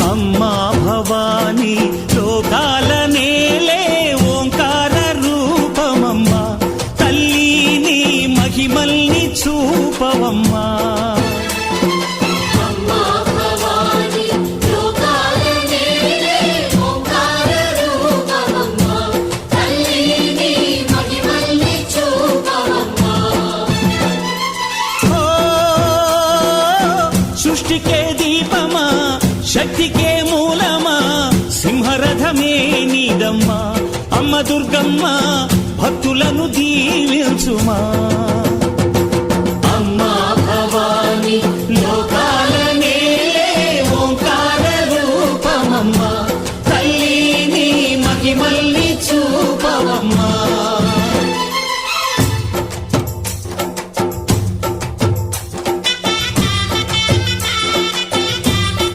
అమ్మా భవానీ లోకాల నేలే ఓంకార రూపమమ్మా తల్లి నీ మహిమల్ని చూపవమ్మా సృష్టికే దీపమా శక్తికే మూలమా సింహరథమే నీదమ్మా అమ్మ దుర్గమ్మ భక్తులను దీవించుమా